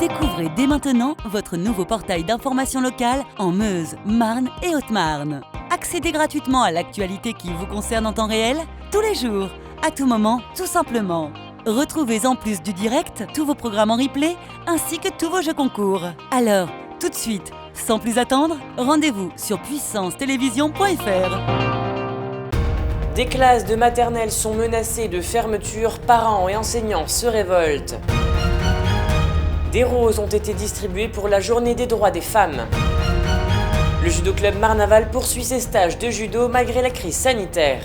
Découvrez dès maintenant votre nouveau portail d'information locale en Meuse, Marne et Haute-Marne. Accédez gratuitement à l'actualité qui vous concerne en temps réel, tous les jours, à tout moment, tout simplement. Retrouvez en plus du direct tous vos programmes en replay ainsi que tous vos jeux concours. Alors, tout de suite, sans plus attendre, rendez-vous sur puissancetélévision.fr. Des classes de maternelle sont menacées de fermeture, parents et enseignants se révoltent. Des roses ont été distribuées pour la journée des droits des femmes. Le judo club Marnaval poursuit ses stages de judo malgré la crise sanitaire.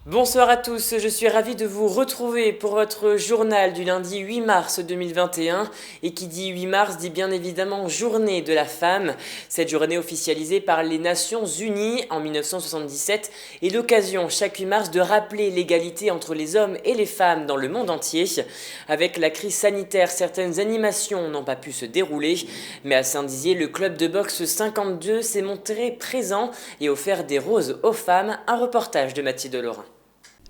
Bonsoir à tous, je suis ravie de vous retrouver pour votre journal du lundi 8 mars 2021. Et qui dit 8 mars dit bien évidemment Journée de la femme. Cette journée officialisée par les Nations Unies en 1977 est l'occasion chaque 8 mars de rappeler l'égalité entre les hommes et les femmes dans le monde entier. Avec la crise sanitaire, certaines animations n'ont pas pu se dérouler, mais à Saint-Dizier, le club de boxe 52 s'est montré présent et offert des roses aux femmes. Un reportage de Mathilde Laurin.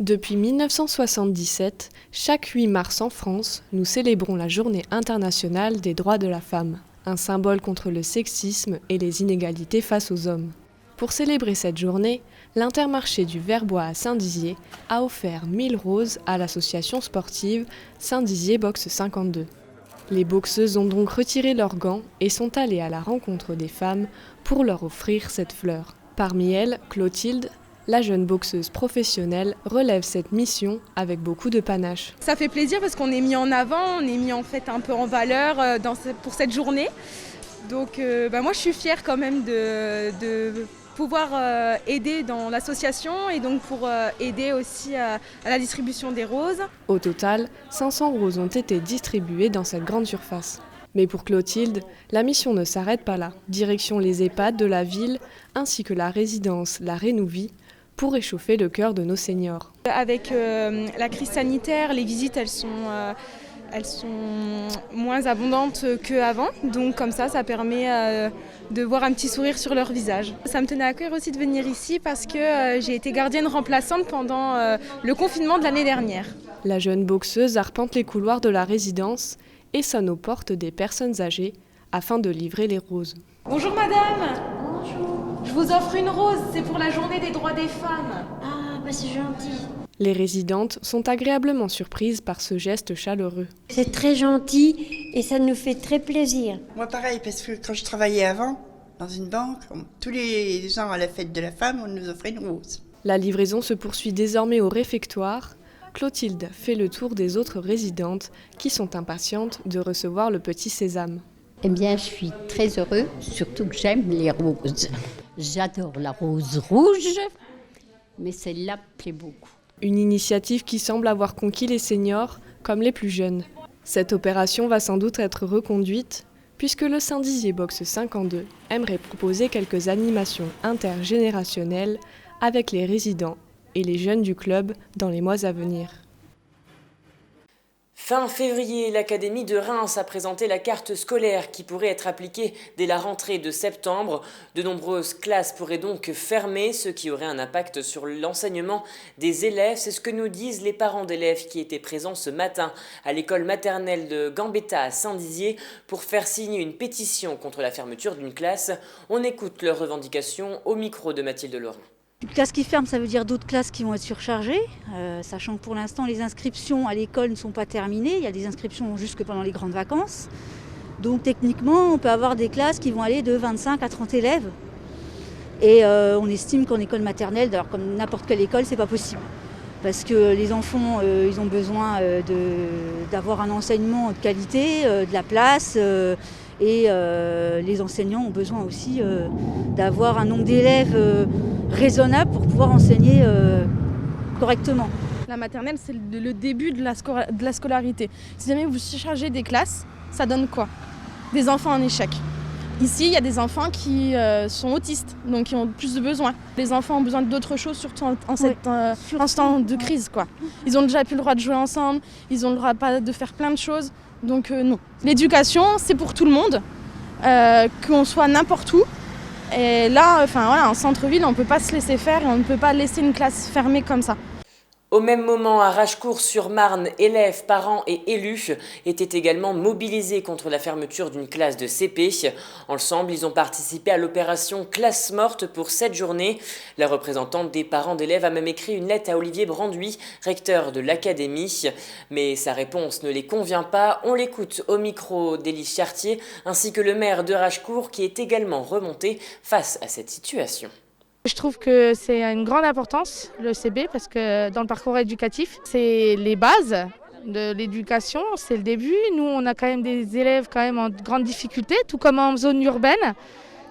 Depuis 1977, chaque 8 mars en France, nous célébrons la Journée internationale des droits de la femme, un symbole contre le sexisme et les inégalités face aux hommes. Pour célébrer cette journée, l'Intermarché du Verbois à Saint-Dizier a offert 1000 roses à l'association sportive Saint-Dizier Boxe 52. Les boxeuses ont donc retiré leurs gants et sont allées à la rencontre des femmes pour leur offrir cette fleur. Parmi elles, Clotilde, la jeune boxeuse professionnelle, relève cette mission avec beaucoup de panache. Ça fait plaisir parce qu'on est mis en avant, on est mis en fait un peu en valeur pour cette journée. Donc moi je suis fière quand même de pouvoir aider dans l'association et donc pour aider aussi à la distribution des roses. Au total, 500 roses ont été distribuées dans cette grande surface. Mais pour Clotilde, la mission ne s'arrête pas là. Direction les EHPAD de la ville ainsi que la résidence La Rénouvie pour réchauffer le cœur de nos seniors. Avec la crise sanitaire, les visites elles sont moins abondantes qu'avant, donc comme ça permet de voir un petit sourire sur leur visage. Ça me tenait à cœur aussi de venir ici parce que j'ai été gardienne remplaçante pendant le confinement de l'année dernière. La jeune boxeuse arpente les couloirs de la résidence et sonne aux portes des personnes âgées afin de livrer les roses. Bonjour madame. Bonjour. Je vous offre une rose, c'est pour la journée des droits des femmes. Ah, c'est gentil. Les résidentes sont agréablement surprises par ce geste chaleureux. C'est très gentil et ça nous fait très plaisir. Moi pareil, parce que quand je travaillais avant, dans une banque, tous les ans à la fête de la femme, on nous offrait une rose. La livraison se poursuit désormais au réfectoire. Clotilde fait le tour des autres résidentes qui sont impatientes de recevoir le petit sésame. Eh bien, je suis très heureuse, surtout que j'aime les roses. J'adore la rose rouge, mais celle-là me plaît beaucoup. Une initiative qui semble avoir conquis les seniors comme les plus jeunes. Cette opération va sans doute être reconduite puisque le Saint-Dizier Boxe 52 aimerait proposer quelques animations intergénérationnelles avec les résidents et les jeunes du club dans les mois à venir. Fin février, l'Académie de Reims a présenté la carte scolaire qui pourrait être appliquée dès la rentrée de septembre. De nombreuses classes pourraient donc fermer, ce qui aurait un impact sur l'enseignement des élèves. C'est ce que nous disent les parents d'élèves qui étaient présents ce matin à l'école maternelle de Gambetta à Saint-Dizier pour faire signer une pétition contre la fermeture d'une classe. On écoute leurs revendications au micro de Mathilde Laurin. Une classe qui ferme, ça veut dire d'autres classes qui vont être surchargées, sachant que pour l'instant les inscriptions à l'école ne sont pas terminées, il y a des inscriptions jusque pendant les grandes vacances. Donc techniquement, on peut avoir des classes qui vont aller de 25 à 30 élèves. Et on estime qu'en école maternelle, alors comme n'importe quelle école, c'est pas possible. Parce que les enfants, ils ont besoin d'avoir un enseignement de qualité, de la place. Et les enseignants ont besoin aussi d'avoir un nombre d'élèves raisonnable pour pouvoir enseigner correctement. La maternelle, c'est le début de la scolarité. Si jamais vous surchargez des classes, ça donne quoi? Des enfants en échec. Ici, il y a des enfants qui sont autistes, donc qui ont plus de besoins. Les enfants ont besoin d'autres choses, surtout en ce temps de crise, quoi. Ils ont déjà plus le droit de jouer ensemble, ils ont le droit de faire plein de choses. Donc non. L'éducation, c'est pour tout le monde, qu'on soit n'importe où. Et là, en centre-ville, on ne peut pas se laisser faire et on ne peut pas laisser une classe fermée comme ça. Au même moment, à Rachecourt-sur-Marne, élèves, parents et élus étaient également mobilisés contre la fermeture d'une classe de CP. Ensemble, ils ont participé à l'opération Classe morte pour cette journée. La représentante des parents d'élèves a même écrit une lettre à Olivier Branduy, recteur de l'académie. Mais sa réponse ne les convient pas. On l'écoute au micro d'Élise Chartier, ainsi que le maire de Rachecourt qui est également remonté face à cette situation. Je trouve que c'est une grande importance, le CB, parce que dans le parcours éducatif, c'est les bases de l'éducation, c'est le début. Nous, on a quand même des élèves quand même en grande difficulté, tout comme en zone urbaine.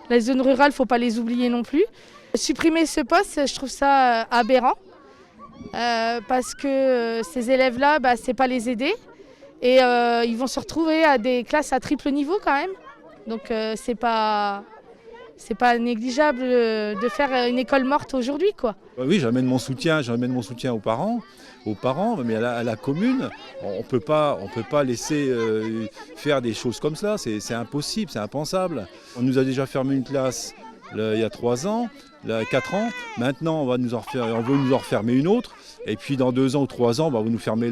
Les zones rurales, il ne faut pas les oublier non plus. Supprimer ce poste, je trouve ça aberrant, parce que ces élèves-là, ce n'est pas les aider. Et ils vont se retrouver à des classes à triple niveau quand même. Donc c'est pas négligeable de faire une école morte aujourd'hui, quoi. Oui, j'amène mon soutien aux parents, mais à la commune, on peut pas laisser faire des choses comme ça, c'est impossible, c'est impensable. On nous a déjà fermé une classe il y a 3 ans, 4 ans, maintenant on veut nous en refermer une autre, et puis dans 2 ans ou 3 ans, on va nous fermer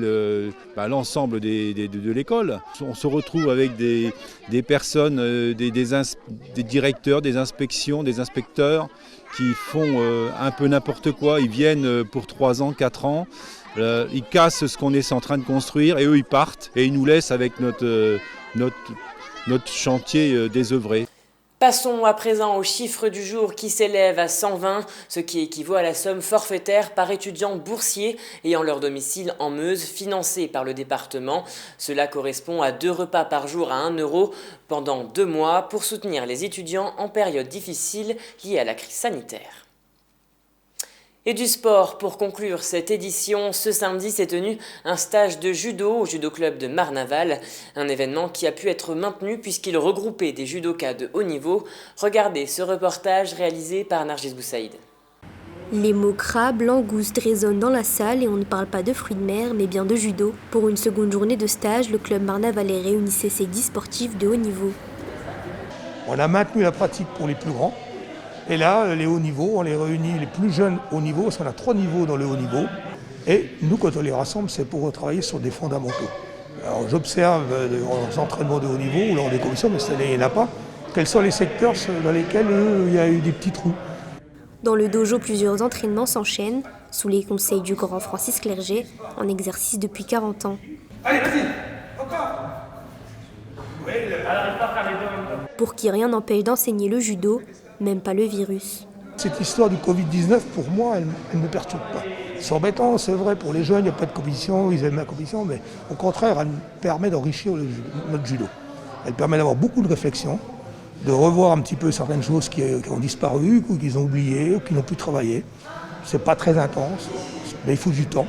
l'ensemble de l'école. On se retrouve avec des personnes, des directeurs, des inspections, des inspecteurs qui font un peu n'importe quoi. Ils viennent pour 3 ans, 4 ans, ils cassent ce qu'on est en train de construire et eux ils partent et ils nous laissent avec notre chantier désœuvré. Passons à présent aux chiffres du jour qui s'élèvent à 120, ce qui équivaut à la somme forfaitaire par étudiant boursier ayant leur domicile en Meuse, financé par le département. Cela correspond à 2 repas par jour à 1 € pendant 2 mois pour soutenir les étudiants en période difficile liée à la crise sanitaire. Et du sport, pour conclure cette édition, ce samedi s'est tenu un stage de judo au judo club de Marne-Aval, un événement qui a pu être maintenu puisqu'il regroupait des judokas de haut niveau. Regardez ce reportage réalisé par Nargis Boussaïd. Les mots crabe, langouste résonnent dans la salle et on ne parle pas de fruits de mer mais bien de judo. Pour une seconde journée de stage, le club marnavalais réunissait ses 10 sportifs de haut niveau. On a maintenu la pratique pour les plus grands. Et là, les hauts niveaux, on les réunit, les plus jeunes hauts niveaux, parce qu'on a 3 niveaux dans le haut niveau. Et nous, quand on les rassemble, c'est pour travailler sur des fondamentaux. Alors j'observe aux entraînements de haut niveau, ou lors des commissions, mais cette année, il n'y en a pas, quels sont les secteurs dans lesquels il y a eu des petits trous. Dans le dojo, plusieurs entraînements s'enchaînent, sous les conseils du grand Francis Clerget, en exercice depuis 40 ans. Allez, vas-y, encore. Pour qui rien n'empêche d'enseigner le judo, même pas le virus. Cette histoire du Covid-19, pour moi, elle ne me perturbe pas. C'est embêtant, c'est vrai, pour les jeunes, il n'y a pas de compétition, ils aiment la compétition, mais au contraire, elle permet d'enrichir notre judo. Elle permet d'avoir beaucoup de réflexion, de revoir un petit peu certaines choses qui ont disparu, ou qu'ils ont oubliées, ou qui n'ont plus travaillé. C'est pas très intense, mais il faut du temps.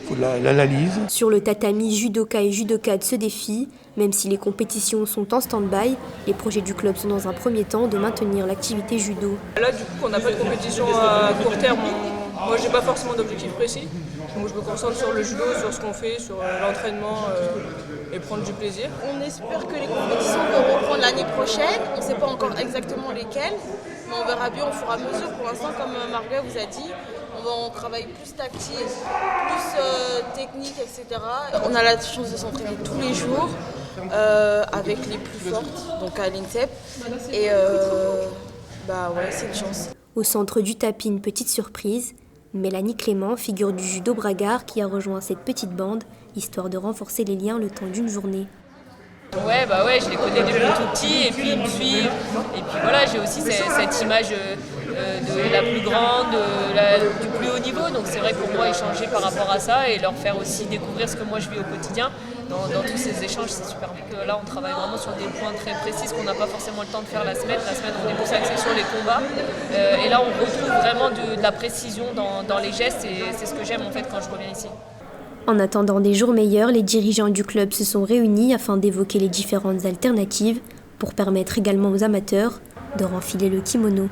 Il faut de l'analyse. Sur le tatami, judoka et judokades se défient. Même si les compétitions sont en stand-by, les projets du club sont dans un premier temps de maintenir l'activité judo. Là, du coup, on n'a pas de compétition à court terme. Moi, j'ai pas forcément d'objectif précis. Donc, je me concentre sur le judo, sur ce qu'on fait, sur l'entraînement et prendre du plaisir. On espère que les compétitions vont reprendre l'année prochaine. On ne sait pas encore exactement lesquelles, mais on verra bien au fur et à mesure. Pour l'instant, comme Marguerite vous a dit, on travaille plus tactique, plus technique, etc. On a la chance de s'entraîner tous les jours avec les plus fortes, donc à l'INSEP. Et c'est une chance. Au centre du tapis, une petite surprise. Mélanie Clément, figure du judo Bragard, qui a rejoint cette petite bande, histoire de renforcer les liens le temps d'une journée. Ouais, je les connais depuis tout petit et puis ils me suivent. Et puis voilà, j'ai aussi cette image de la plus grande, du plus haut niveau. Donc c'est vrai que pour moi, échanger par rapport à ça et leur faire aussi découvrir ce que moi je vis au quotidien dans tous ces échanges, c'est super. Donc là, on travaille vraiment sur des points très précis qu'on n'a pas forcément le temps de faire la semaine. La semaine, on est plus axé sur les combats. Et là, on retrouve vraiment de la précision dans les gestes et c'est ce que j'aime en fait quand je reviens ici. En attendant des jours meilleurs, les dirigeants du club se sont réunis afin d'évoquer les différentes alternatives pour permettre également aux amateurs de renfiler le kimono.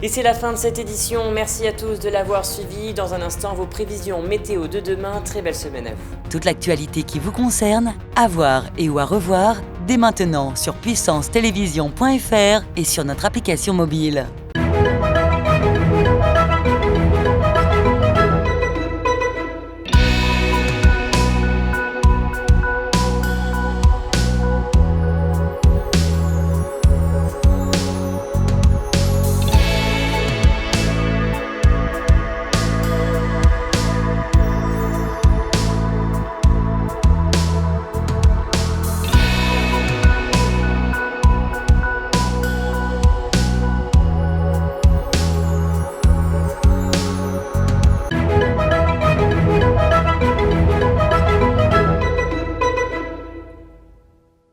Et c'est la fin de cette édition. Merci à tous de l'avoir suivi. Dans un instant, vos prévisions météo de demain. Très belle semaine à vous. Toute l'actualité qui vous concerne, à voir et ou à revoir dès maintenant sur puissancetélévision.fr et sur notre application mobile.